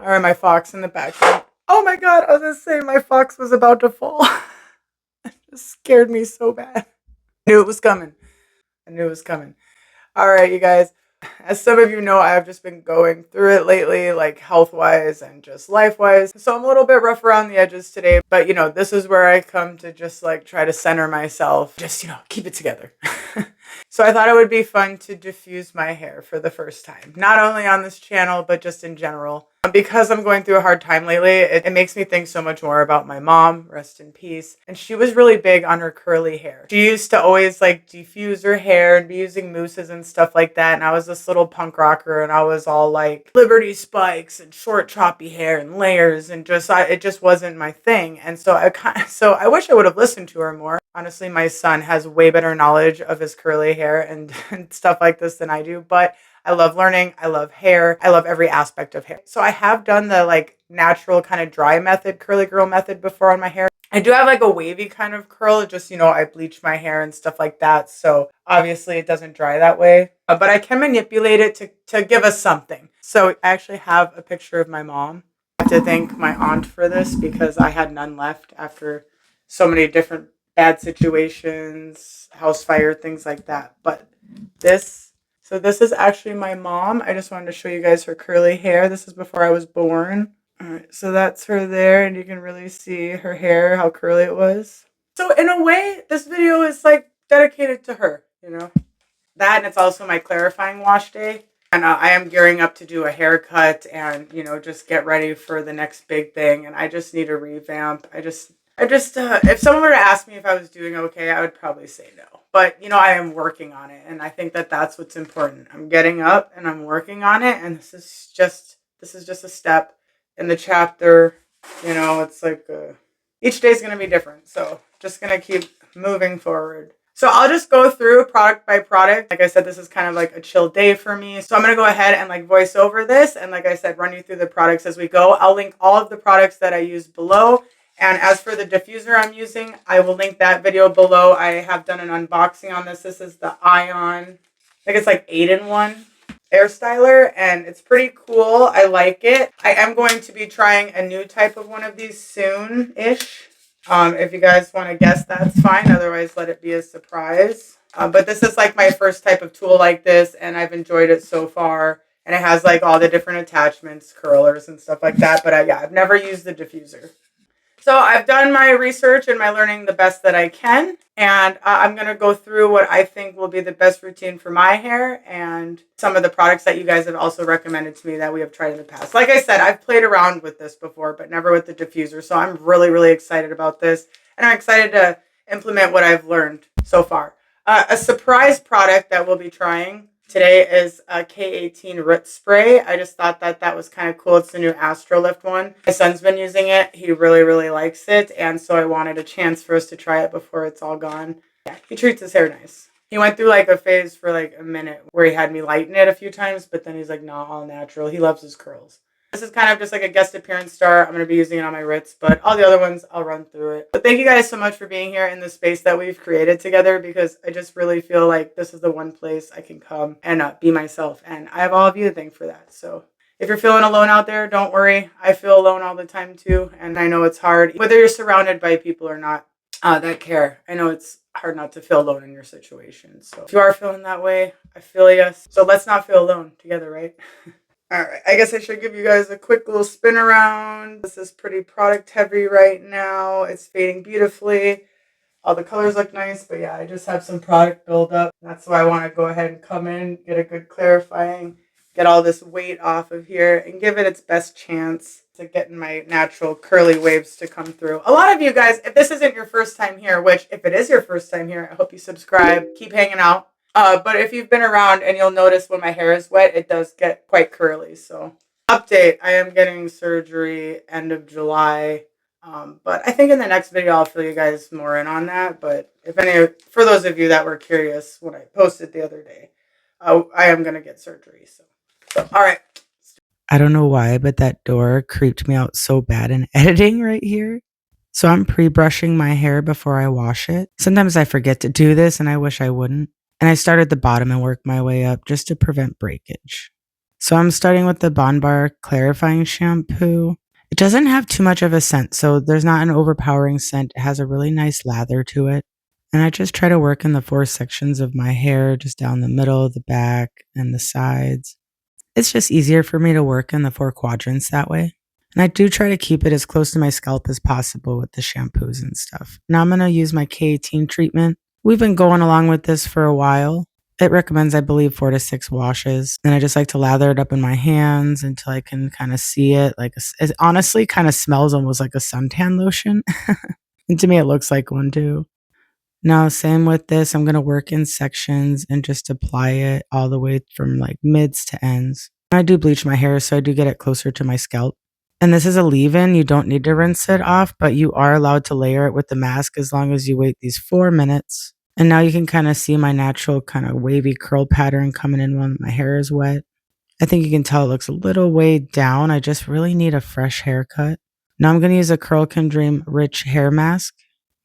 All right, my fox in the background. Oh my god, I was gonna say my fox was about to fall. It just scared me so bad. I knew it was coming. I knew it was coming. All right, you guys. As some of you know, I've just been going through it lately, like health-wise and just life-wise. So I'm a little bit rough around the edges today, but you know, this is where I come to just like try to center myself, just, you know, keep it together. So I thought it would be fun to diffuse my hair for the first time, not only on this channel, but just in general. Because I'm going through a hard time lately, it makes me think so much more about my mom, rest in peace. And she was really big on her curly hair. She used to always like diffuse her hair and be using mousses and stuff like that. And I was this little punk rocker and I was all like Liberty spikes and short choppy hair and layers and just, it just wasn't my thing. And so I wish I would have listened to her more. Honestly, my son has way better knowledge of his curly hair and stuff like this than I do, but I love learning. I love hair. I love every aspect of hair. So I have done the like natural kind of dry method, curly girl method before on my hair. I do have like a wavy kind of curl. Just, you know, I bleach my hair and stuff like that. So obviously it doesn't dry that way, but I can manipulate it to give us something. So I actually have a picture of my mom. I have to thank my aunt for this because I had none left after so many different bad situations, house fire, things like that. But so this is actually my mom. I just wanted to show you guys her curly hair. This is before I was born. All right, so that's her there, and you can really see her hair, how curly it was. So in a way, this video is like dedicated to her, you know. That, and it's also my clarifying wash day. And I am gearing up to do a haircut and, you know, just get ready for the next big thing. And I just need a revamp. If someone were to ask me if I was doing okay, I would probably say no. But, you know, I am working on it. And I think that that's what's important. I'm getting up and I'm working on it. And this is just a step in the chapter. You know, it's like each day is going to be different. So just going to keep moving forward. So I'll just go through product by product. Like I said, this is kind of like a chill day for me. So I'm going to go ahead and like voice over this. And like I said, run you through the products as we go. I'll link all of the products that I use below. And as for the diffuser I'm using, I will link that video below. I have done an unboxing on this. This is the Ion, I think it's like 8-in-1 AIRSTYLER, and it's pretty cool. I like it. I am going to be trying a new type of one of these soon-ish. If you guys want to guess, that's fine. Otherwise, let it be a surprise. But this is like my first type of tool like this, and I've enjoyed it so far. And it has like all the different attachments, curlers, and stuff like that. But yeah, I've never used the diffuser. So I've done my research and my learning the best that I can. And I'm going to go through what I think will be the best routine for my hair and some of the products that you guys have also recommended to me that we have tried in the past. Like I said, I've played around with this before, but never with the diffuser. So I'm really, really excited about this. And I'm excited to implement what I've learned so far. A surprise product that we'll be trying today is a K18 root spray. I just thought that that was kind of cool. It's the new ASTROLIFT one. My son's been using it. He really, really likes it. And so I wanted a chance for us to try it before it's all gone. Yeah, he treats his hair nice. He went through like a phase for like a minute where he had me lighten it a few times, but then he's like, no, all natural. He loves his curls. This is kind of just like a guest appearance star. I'm going to be using it on my roots, but all the other ones, I'll run through it. But thank you guys so much for being here in the space that we've created together, because I just really feel like this is the one place I can come and be myself. And I have all of you to thank for that. So if you're feeling alone out there, don't worry. I feel alone all the time too. And I know it's hard, whether you're surrounded by people or not that care. I know it's hard not to feel alone in your situation. So if you are feeling that way, I feel you. So let's not feel alone together, right? All right, I guess I should give you guys a quick little spin around. This is pretty product heavy right now. It's fading beautifully. All the colors look nice, but yeah, I just have some product buildup. That's why I want to go ahead and come in, get a good clarifying, get all this weight off of here, and give it its best chance to getting my natural curly waves to come through. A lot of you guys, if this isn't your first time here, which if it is your first time here, I hope you subscribe, keep hanging out. But if you've been around, and you'll notice when my hair is wet, it does get quite curly. So update, I am getting surgery end of July. But I think in the next video, I'll fill you guys more in on that. But for those of you that were curious when I posted the other day, I am going to get surgery. So all right. I don't know why, but that door creeped me out so bad in editing right here. So I'm pre-brushing my hair before I wash it. Sometimes I forget to do this and I wish I wouldn't. And I start at the bottom and work my way up just to prevent breakage. So I'm starting with the BONDBAR clarifying shampoo. It doesn't have too much of a scent, so there's not an overpowering scent. It has a really nice lather to it. And I just try to work in the 4 sections of my hair, just down the middle, the back, and the sides. It's just easier for me to work in the 4 quadrants that way. And I do try to keep it as close to my scalp as possible with the shampoos and stuff. Now I'm going to use my K18 treatment. We've been going along with this for a while. It recommends, I believe, 4 to 6 washes. And I just like to lather it up in my hands until I can kind of see it. It honestly kind of smells almost like a suntan lotion. And to me, it looks like one too. Now, same with this. I'm going to work in sections and just apply it all the way from like mids to ends. I do bleach my hair, so I do get it closer to my scalp. And this is a leave-in. You don't need to rinse it off, but you are allowed to layer it with the mask as long as you wait these 4 minutes. And now you can kind of see my natural kind of wavy curl pattern coming in when my hair is wet. I think you can tell it looks a little weighed down. I just really need a fresh haircut. Now I'm going to use a Curl Can Dream Rich Hair Mask.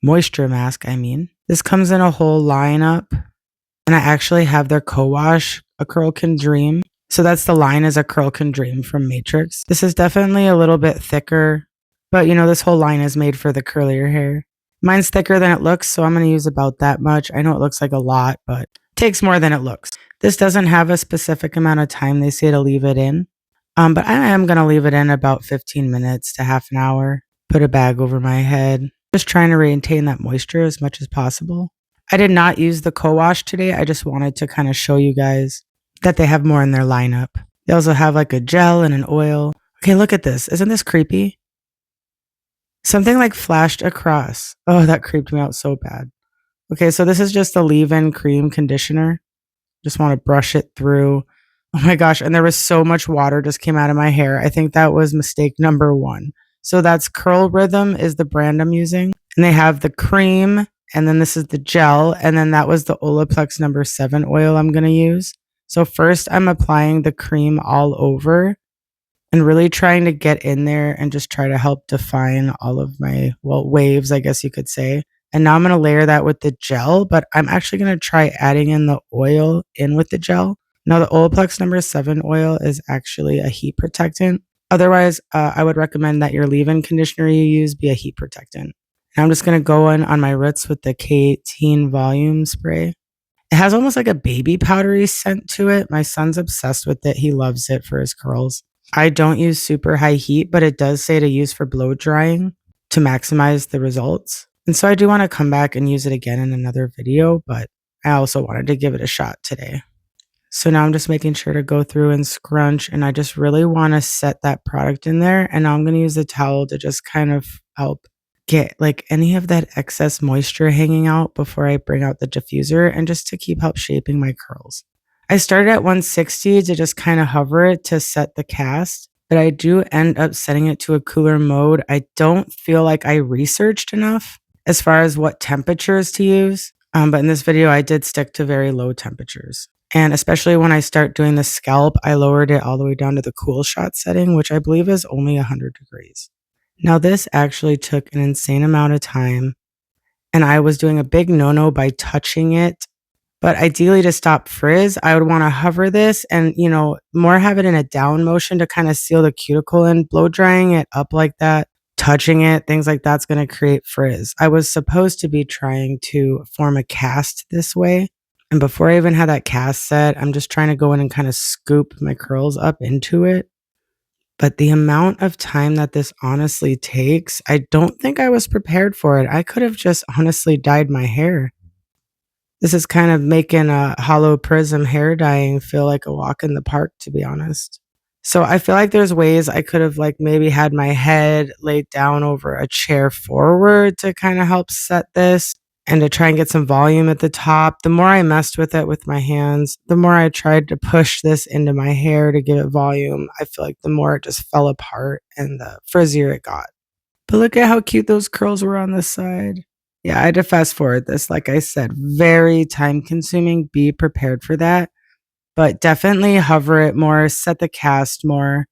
Moisture mask, I mean. This comes in a whole lineup. And I actually have their co-wash, a Curl Can Dream. So that's the line is a Curl Can Dream from Matrix. This is definitely a little bit thicker. But you know, this whole line is made for the curlier hair. Mine's thicker than it looks, so I'm going to use about that much. I know it looks like a lot, but it takes more than it looks. This doesn't have a specific amount of time they say to leave it in. But I am going to leave it in about 15 minutes to half an hour. Put a bag over my head. Just trying to maintain that moisture as much as possible. I did not use the co-wash today. I just wanted to kind of show you guys that they have more in their lineup. They also have like a gel and an oil. Okay, look at this. Isn't this creepy? Something like flashed across. Oh, that creeped me out so bad. Okay, so this is just a leave-in cream conditioner. Just want to brush it through. Oh my gosh, and there was so much water just came out of my hair. I think that was mistake number 1. So that's Curl Rhythm is the brand I'm using. And they have the cream, and then this is the gel, and then that was the OLAPLEX number 7 oil I'm going to use. So first I'm applying the cream all over and really trying to get in there and just try to help define all of my, well, waves, I guess you could say. And now I'm going to layer that with the gel, but I'm actually going to try adding in the oil in with the gel. Now the Olaplex number 7 oil is actually a heat protectant. Otherwise, I would recommend that your leave-in conditioner you use be a heat protectant. Now I'm just going to go in on my roots with the K18 volume spray. It has almost like a baby powdery scent to it. My son's obsessed with it. He loves it for his curls. I don't use super high heat, but it does say to use for blow drying to maximize the results. And so I do want to come back and use it again in another video, but I also wanted to give it a shot today. So now I'm just making sure to go through and scrunch, and I just really want to set that product in there. And now I'm going to use the towel to just kind of help get like any of that excess moisture hanging out before I bring out the diffuser, and just to keep help shaping my curls. I started at 160 to just kind of hover it to set the cast, but I do end up setting it to a cooler mode. I don't feel like I researched enough as far as what temperatures to use. But in this video, I did stick to very low temperatures. And especially when I start doing the scalp, I lowered it all the way down to the cool shot setting, which I believe is only 100 degrees. Now this actually took an insane amount of time, and I was doing a big no-no by touching it. But ideally to stop frizz, I would want to hover this and, you know, more have it in a down motion to kind of seal the cuticle in. Blow drying it up like that, touching it, things like that's going to create frizz. I was supposed to be trying to form a cast this way. And before I even had that cast set, I'm just trying to go in and kind of scoop my curls up into it. But the amount of time that this honestly takes, I don't think I was prepared for it. I could have just honestly dyed my hair. This is kind of making a hollow prism hair dyeing feel like a walk in the park, to be honest. So I feel like there's ways I could have like maybe had my head laid down over a chair forward to kind of help set this and to try and get some volume at the top. The more I messed with it with my hands, the more I tried to push this into my hair to give it volume. I feel like the more it just fell apart and the frizzier it got. But look at how cute those curls were on this side. Yeah, I had to fast forward this. Like I said, very time consuming. Be prepared for that. But definitely hover it more, set the cast more.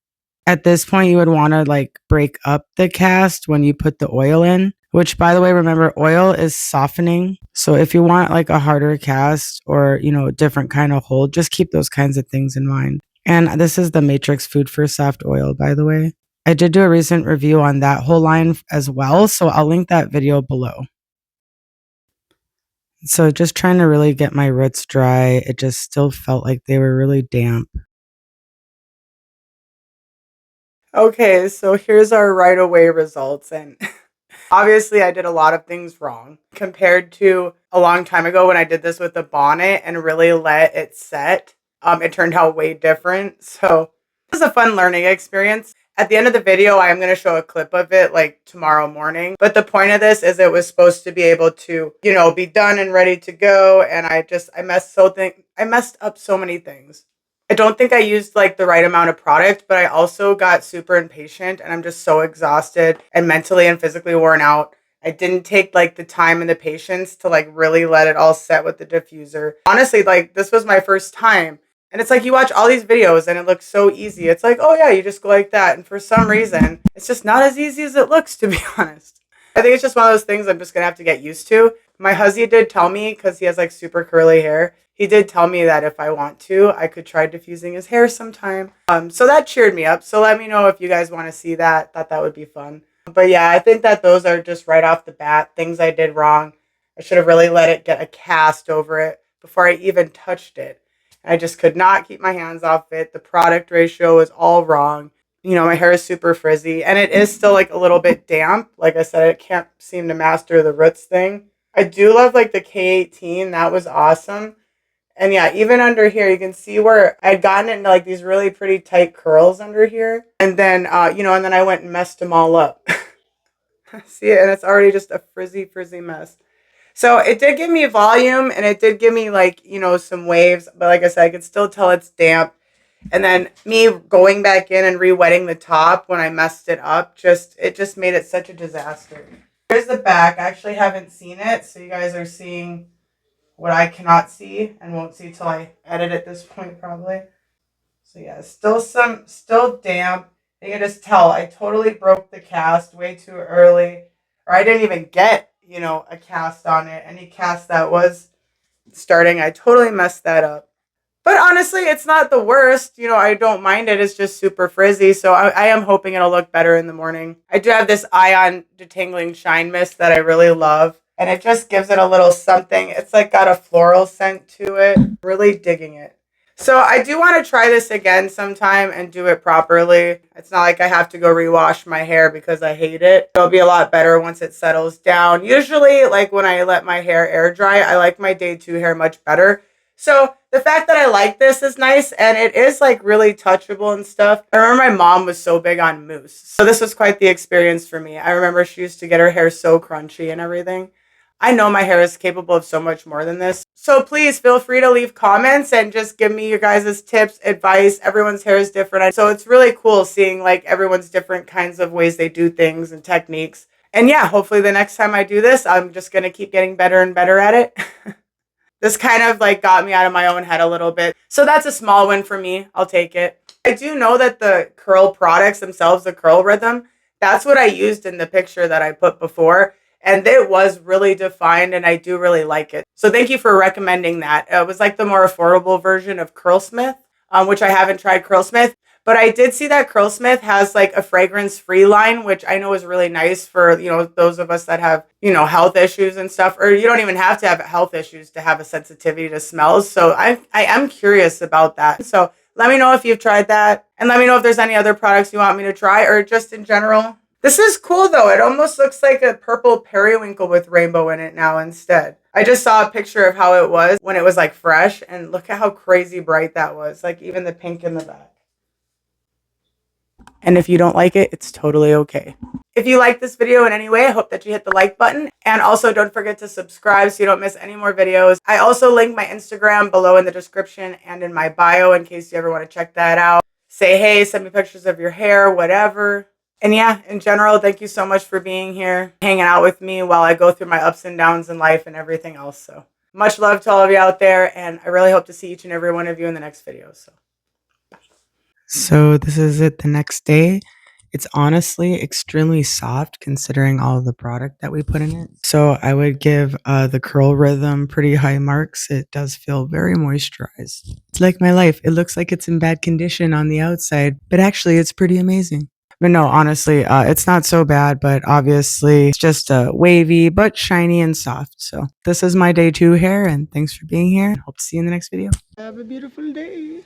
At this point, you would want to like break up the cast when you put the oil in, which by the way, remember oil is softening. So if you want like a harder cast or, you know, a different kind of hold, just keep those kinds of things in mind. And this is the Matrix Food for Soft Oil, by the way. I did do a recent review on that whole line as well, so I'll link that video below. So just trying to really get my roots dry. It just still felt like they were really damp. Okay, so here's our right away results. And obviously I did a lot of things wrong compared to a long time ago when I did this with the bonnet and really let it set. It turned out way different. So it was a fun learning experience. At the end of the video, I am going to show a clip of it like tomorrow morning. But the point of this is it was supposed to be able to, you know, be done and ready to go. And I messed up so many things. I don't think I used like the right amount of product, but I also got super impatient and I'm just so exhausted and mentally and physically worn out. I didn't take like the time and the patience to like really let it all set with the diffuser. Honestly, like this was my first time. And it's like you watch all these videos and it looks so easy. It's like, oh yeah, you just go like that. And for some reason, it's just not as easy as it looks, to be honest. I think it's just one of those things I'm just going to have to get used to. My husband did tell me, because he has like super curly hair, he did tell me that if I want to, I could try diffusing his hair sometime. So that cheered me up. So let me know if you guys want to see that. Thought that would be fun. But yeah, I think that those are just right off the bat things I did wrong. I should have really let it get a cast over it before I even touched it. I just could not keep my hands off it. The product ratio was all wrong. You know, my hair is super frizzy and it is still like a little bit damp. Like I said, I can't seem to master the roots thing. I do love like the K18. That was awesome. And yeah, even under here, you can see where I'd gotten into like these really pretty tight curls under here. And then, you know, and then I went and messed them all up. See it? And it's already just a frizzy mess. So it did give me volume and it did give me like, you know, some waves. But like I said, I could still tell it's damp. And then me going back in and re-wetting the top when I messed it up, it just made it such a disaster. Here's the back. I actually haven't seen it. So you guys are seeing what I cannot see and won't see till I edit at this point probably. So yeah, still damp. You can just tell I totally broke the cast way too early. Or I didn't even get, you know, a cast on it. Any cast that was starting, I totally messed that up. But honestly, it's not the worst. You know, I don't mind it. It's just super frizzy. So I am hoping it'll look better in the morning. I do have this Ion Detangling Shine Mist that I really love. And it just gives it a little something. It's like got a floral scent to it. Really digging it. So I do want to try this again sometime and do it properly. It's not like I have to go rewash my hair because I hate it. It'll be a lot better once it settles down. Usually, like when I let my hair air dry, I like my day 2 hair much better. So the fact that I like this is nice, and it is like really touchable and stuff. I remember my mom was so big on mousse. So this was quite the experience for me. I remember she used to get her hair so crunchy and everything. I know my hair is capable of so much more than this. So please feel free to leave comments and just give me your guys' tips, advice. Everyone's hair is different. So it's really cool seeing like everyone's different kinds of ways they do things and techniques. And yeah, hopefully the next time I do this, I'm just going to keep getting better and better at it. This kind of like got me out of my own head a little bit. So that's a small win for me. I'll take it. I do know that the curl products themselves, the curl rhythm, that's what I used in the picture that I put before. And it was really defined and I do really like it. So thank you for recommending that. It was like the more affordable version of Curlsmith, which I haven't tried Curlsmith. But I did see that Curlsmith has like a fragrance-free line, which I know is really nice for, you know, those of us that have, you know, health issues and stuff. Or you don't even have to have health issues to have a sensitivity to smells. So I am curious about that. So let me know if you've tried that. And let me know if there's any other products you want me to try or just in general. This is cool though. It almost looks like a purple periwinkle with rainbow in it now instead. I just saw a picture of how it was when it was like fresh and look at how crazy bright that was. Like even the pink in the back. And if you don't like it, it's totally okay. If you like this video in any way, I hope that you hit the like button. And also don't forget to subscribe so you don't miss any more videos. I also link my Instagram below in the description and in my bio in case you ever want to check that out. Say hey, send me pictures of your hair, whatever. And yeah, in general, thank you so much for being here, hanging out with me while I go through my ups and downs in life and everything else. So much love to all of you out there. And I really hope to see each and every one of you in the next video. So bye. So this is it the next day. It's honestly extremely soft considering all of the product that we put in it. So I would give the curl rhythm pretty high marks. It does feel very moisturized. It's like my life. It looks like it's in bad condition on the outside, but actually it's pretty amazing. But no, honestly, it's not so bad, but obviously it's just wavy, but shiny and soft. So this is my day 2 hair, and thanks for being here. Hope to see you in the next video. Have a beautiful day.